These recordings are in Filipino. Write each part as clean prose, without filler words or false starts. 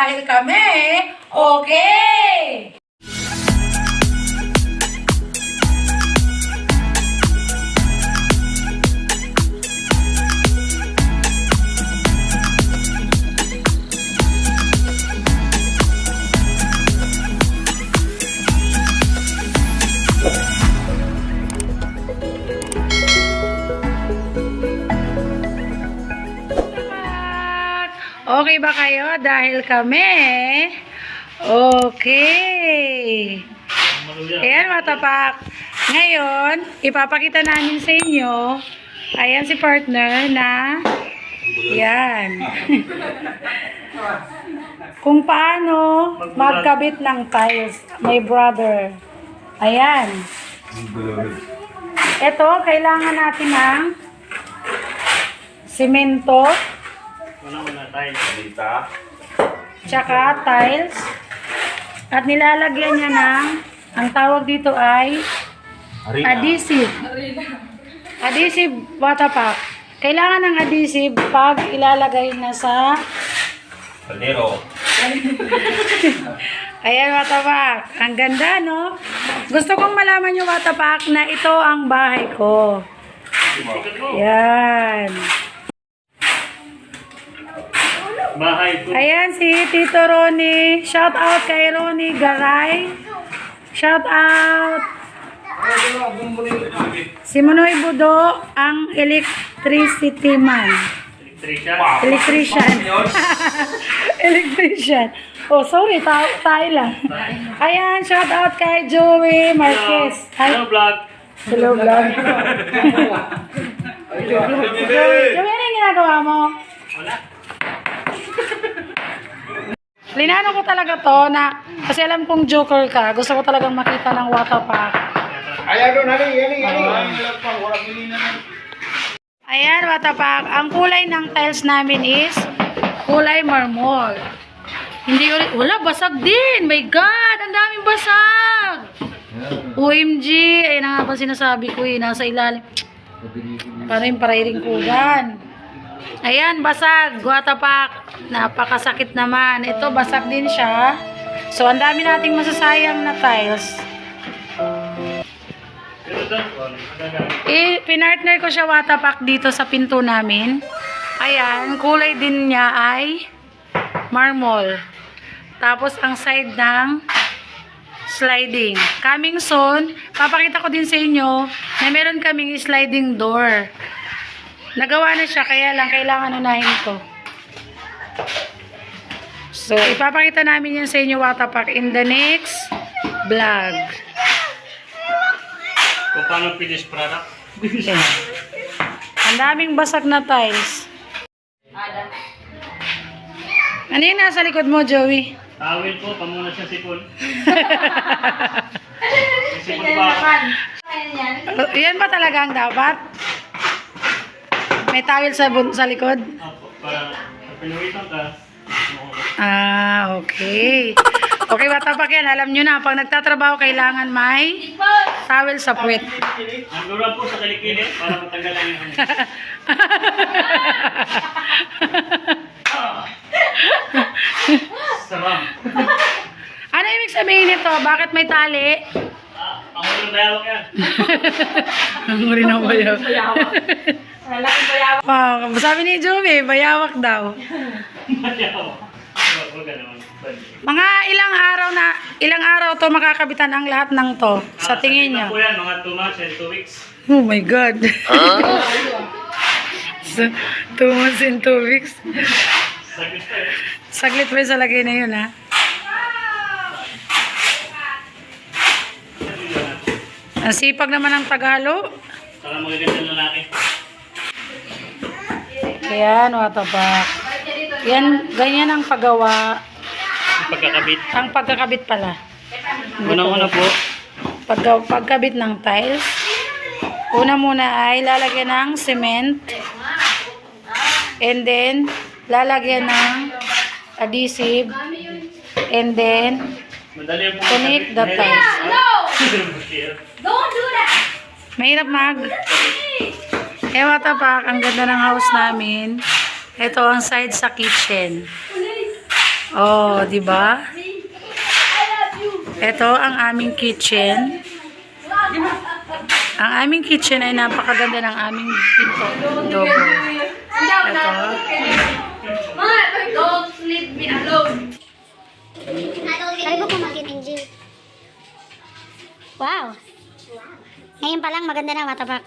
dahil kami, okay! Okay ba kayo? Dahil kami, okay. Ayan, matapak. Ngayon, ipapakita namin sa inyo, ayan si partner na, yan. Kung paano magkabit ng tiles, my brother. Ayan. Ito, kailangan natin ng simento, tsaka tiles, at nilalagyan niya ng, ang tawag dito ay adhesive. Adhesive watapak. Kailangan ng adhesive pag ilalagay na sa Palero. ayan, watapak. Ang ganda, no? Gusto kong malaman yung watapak na ito ang bahay ko. Yan. Ayan si Tito Ronnie. Shout out kay Ronnie Garay. Shout out. Si Manoy Budo, ang electricity man. Electrician. Electrician. Oh, sorry. Tayo lang. Ayan, shout out kay Joey Marquez. Hello, vlog. Hello, vlog. Joey, ano yung ginagawa mo? Wala. Linano ko talaga to na, kasi alam kong joker ka, gusto ko talagang makita ng watapak. Ayan, watapak. Ang kulay ng tiles namin is kulay marmol. Hindi ulit, wala, basag din. My God, ang daming basag. OMG, ayun na nga ba sinasabi ko eh, nasa ilalim. Parang parairing kugan. Ayan, basag, watapak. Napakasakit naman. Ito, basag din siya. So, ang dami nating masasayang na tiles. Pinartner ko siya watapak dito sa pinto namin. Ayan, kulay din niya ay marmol. Tapos, ang side ng sliding. Coming soon, papakita ko din sa inyo na meron kaming sliding door. Nagawa na siya, kaya lang kailangan unahin ko. So, ipapakita namin yan sa inyo watapak in the next vlog. Kung paano finished product? Okay. Ang daming basag na tiles. Ano yun nasa likod mo, Joey? Tawil po, pamunod sa sipon. Sipon ba? Yan ba talaga ang dapat? May towel sa likod? Opo, para pinuwitan ka. Ah, okay. Okay, watapak yan. Alam nyo na, pag nagtatrabaho, kailangan may towel sa puwet. Nagdura po sa kilikili para matanggalan yung ano. Sarang. Ano ibig sabihin nito? Bakit may tali? Ang ulo bayawak yan. Ang uri ng bayawak. Wow, sabi ni Joey, bayawak daw. Bayawak. Huwag ka naman. Mga ilang araw to makakabitan ang lahat ng to sa tingin niyo. Po yan, mga 2 months and 2 weeks. Oh my God. 2 months and 2 weeks. Saglit pa eh. Saglit pa sa lagay na yun, ha? Ang sipag naman ang tagalo. Para magagandang lalaki. Ayan, watapak. Yan, ganyan ang paggawa. Pagkakabit. Ang pagkakabit pala. Unang-una po. Pagkabit ng tiles. Una muna ay lalagyan ng cement. And then, lalagyan ng adhesive. And then, Madali po. connect the tiles. Don't do that! Mahirap watapak, ang ganda ng house namin. Ito ang side sa kitchen. Oh, di ba? Ito ang aming kitchen. Ang aming kitchen ay napakaganda ng aming pinto. Double. Ito. Don't leave me alone. Sabi ko pamangkin, Angel. Wow. Ngayon pa lang maganda na matapak.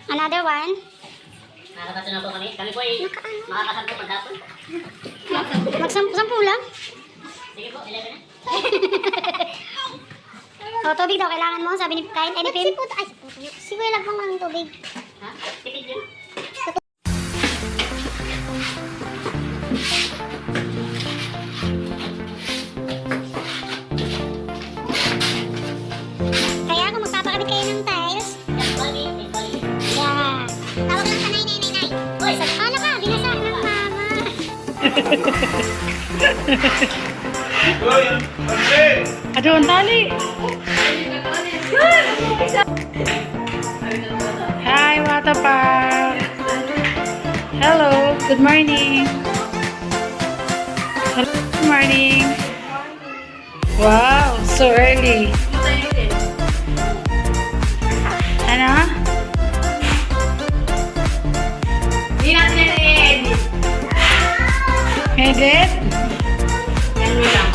Another one. Nakakatato na po kami. Kami po ay makakasampo paghapon. Magsampu lang. Sige po, 11 na. O, tubig daw kailangan mo, sabi ni Kyle. Ay, ni Pim. Siguro lang pang ng tubig. Ha? Tipid yun. Kaya kung magpapakabit kayo ng tiles, Bali, bali. yeah. Tawag lang sa 9999. Uy, ano ka? Binasa ng mama. Ano ang tali? Hi, Watapak. Hello, good morning. Hello, good morning. Wow, so early. Ano? Hindi natin i-edit. Edit? Yan lang.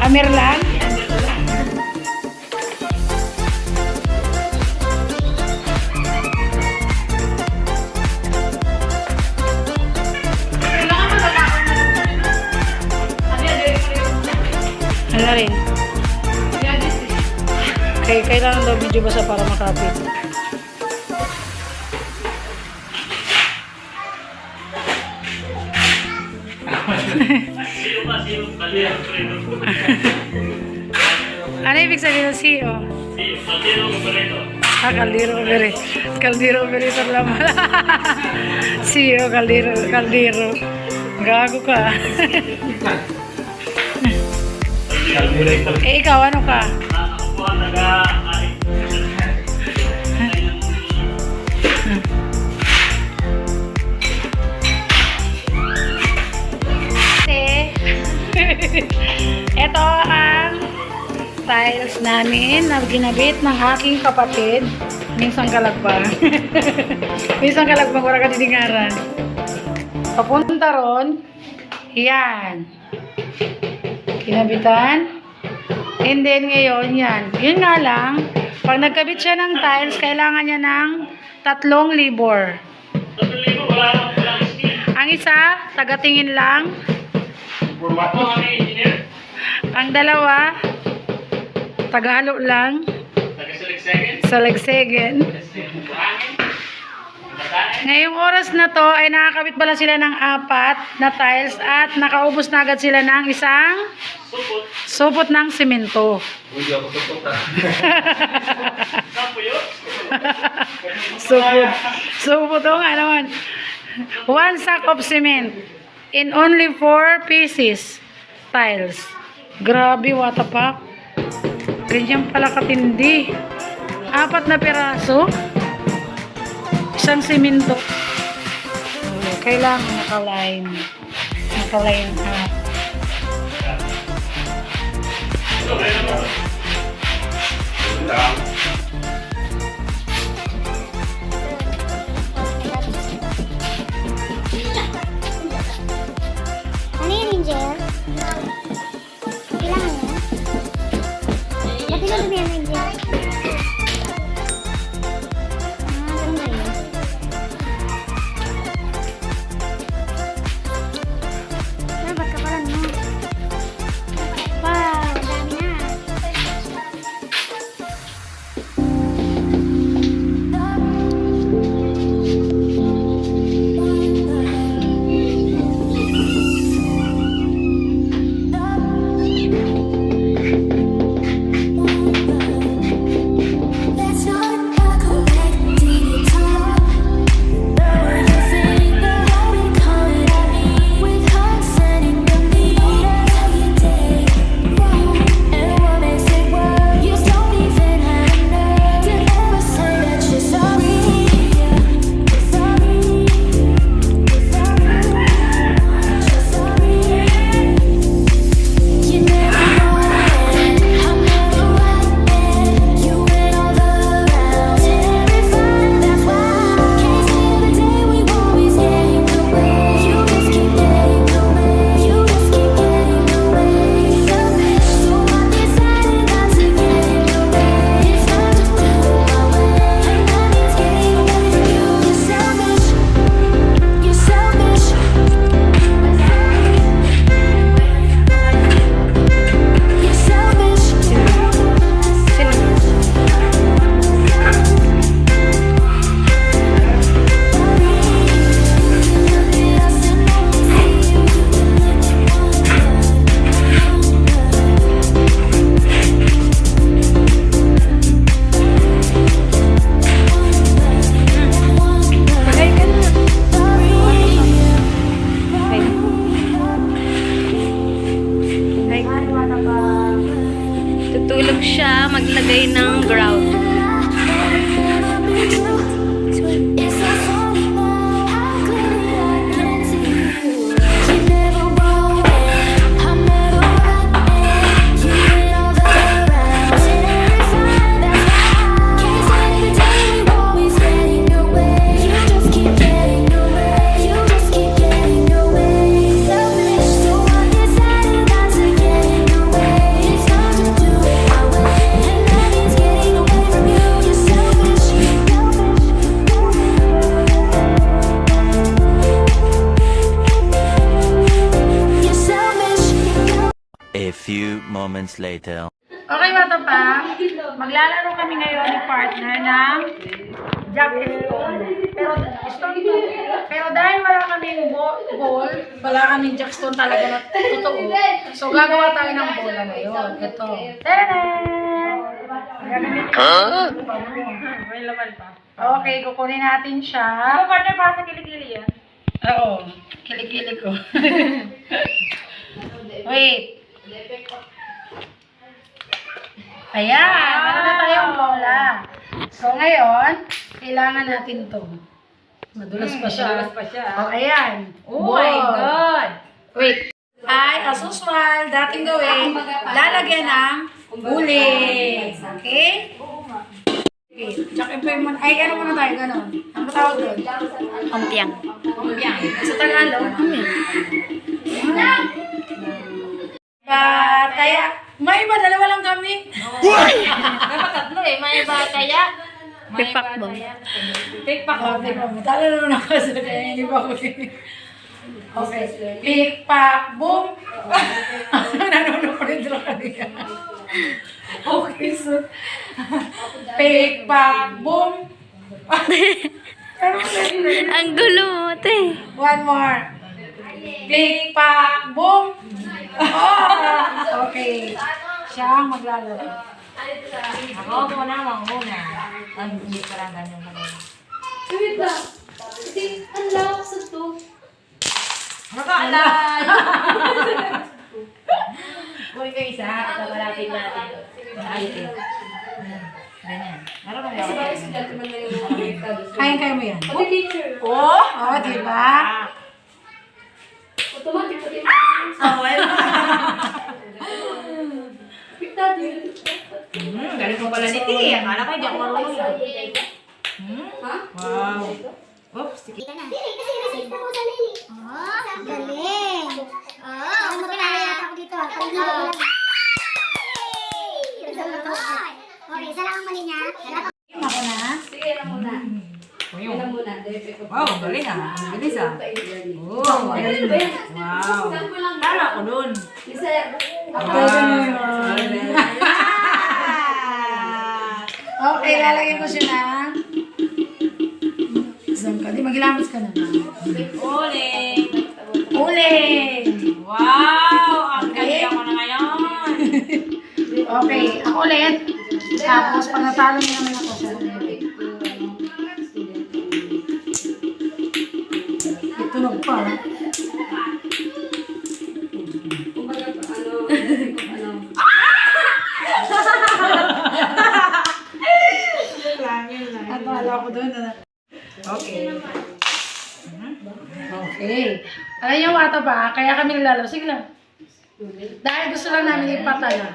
Amir lang? Kailangan mo lalakon na lang. Sabi na, direct ko yung Ano rin? Okay, kailangan daw video basa para makapit. Sino ba? Sino? Kaliro, Predo. Ano ibig sabihin ng CEO? Kaliro, Predo. Ah, Caldero Operator. Caldero Operator lang pala. CEO, Caldero. Gago ka. Eh, ikaw, ano ka? Ako po ang taga-ari. Ito ang tiles namin na ginabit ng aking kapatid. Minsan kalagpang. Minsan kalagpang, wala ka didingaran. Papunta ron. Yan. Kinabitan. And then ngayon, yan. Yun nga lang, pag nagkabit siya ng tiles, kailangan niya ng 3 libor. Walang steam. Ang isa, tagatingin lang. Ako ang engineer. Ang dalawa, tagahalo lang Taga-select-second. sa lagsegen. Buhangin. Bataan. Ngayong oras na to ay nakakabit pala sila ng 4 na tiles at nakaubos na agad sila ng isang Supot. supot ng simento. Sampo yun. Supot. Supot o nga naman. 1 sack of cement in only 4 pieces tiles. Grabe, Watapak. Ganyan pala katindi. 4 na piraso. Isang simento. Kailangan naka-line. Naka-line up. Ano yun, Angel? Kailangan yun? Ba't nilulumi yan, Angel? Ah, ganun ba yun? Ah, ba't kapalan mo? Wow, ang dami na. siya maglagay ng grout. A few moments later. Okay, mga pa. Maglalaro kami ngayon ni partner ng Jack Stone. Pero dahil wala kaming ball, wala kaming Jack Stone talaga na totoo. So, gagawa tayo ng bola ngayon. Ito. Tadaan! May laman pa. Okay, kukunin natin siya. Ano partner para sa kilikili yan? Oo. Kilikili ko. Wait. Ayan, meron na tayong bola. So ngayon, kailangan natin to. Madulas pa siya. Oh, ayan. Oh my God! Wait. Ay, as usual, dating gawin, lalagyan ng uling. Okay? Okay. Tsakin po yung ay, ano muna tayo, gano'n. Ang tawag doon? Umpiang. Umpiang. Sa Tagalog, kaya, may iba, dalawa lang kami. Dapat tatlo eh. May ba kaya? Pikpakbong. Oh, tingnan mo. Talo naman ako sa kaya hindi pa ako. Okay. Pick-pack, boom. Nanonood ko rin lang kanina. Okay, so. Pick-pack, boom. Ang gulo mo, te. One more. Pick-pack, boom. Oh, okay. Siya ang maglalaro. Ako muna. Hindi ko lang ganyan kanina. Wait lang. Kasi, ang lawak sa to. Makaalay! Uy, kayo isa. Ito malapit natin. Ayos eh. Ganyan. Meron bang gawin? Kaya mo yan. Okay, teacher. Oh, diba? Automatic pa din. Galing mo pala ni T. Akala ko hindi ako marunong. Ha? Wow. Oops. Dito na. Kasi ako sa Lili. Oh, galing. Oh, alam mo pinalala ako dito. Okay, isa lang ang mali niya. Ako na. Sige, alam mo na. Alam mo na. Wow, galing ah. Ang bilis ah. Oh, wow. Tara ako dun. Okay, lalagyan ko siya na. Saan ka? Di magilamos ka na. Uling. Uling! Wow! Ang galing ako na ngayon. Okay, ako ulit. Tapos, pag natalo niyo naman ako. Itunog pa. At wala ko doon. Okay. Okay. Alam niyo, wata ba? Kaya kami naglalaro. Sige lang. Dahil gusto lang namin ipatala.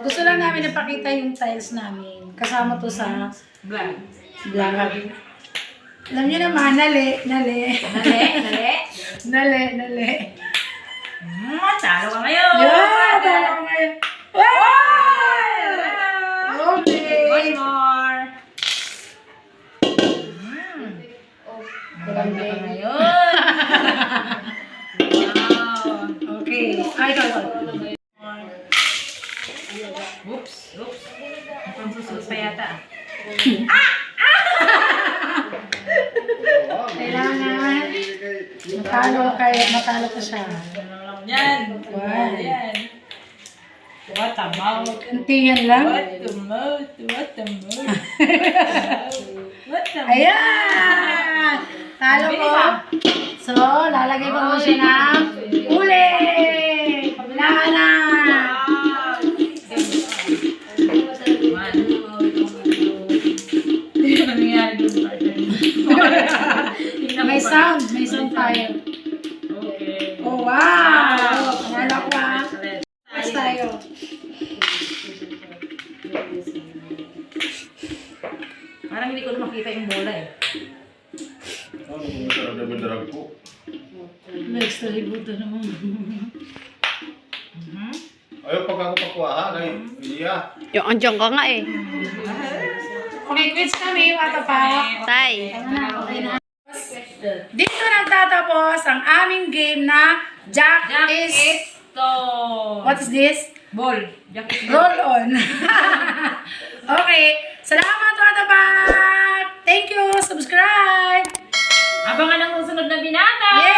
Gusto lang namin ipakita yung tiles namin. Kasama to sa Vlog. vlog. Alam niyo naman, nali. Talo ka ngayon. Yeah, talo ko ngayon. Wow! Okay. One more. Ganda ka ngayon. Wow. Okay. Ay, ikaw. Oops. Mukhang susunod pa yata. Kailangan matalo ko siya. Yan. Wow. Yan. What a mouth. Kuntihan lang. What a mouth. What a mouth. What a mouth. Ayan! Talo ko. So, lalagay ko siya ng uli! Kabilaan na! Parang hindi ko na makita yung bola eh. Ano kung darag po? Next, nalibutan naman. Ayaw pag ako pakuha, ay, iya. Yung andiyan ka nga eh. Okay, quits kami, Watapak. Tay. Dito nagtatapos ang aming game na Jack, is... What is this? Ball. Jack is Roll on. Okay. Salamat, Watapak! Thank you! Subscribe! Abangan ang susunod na binata! Yes!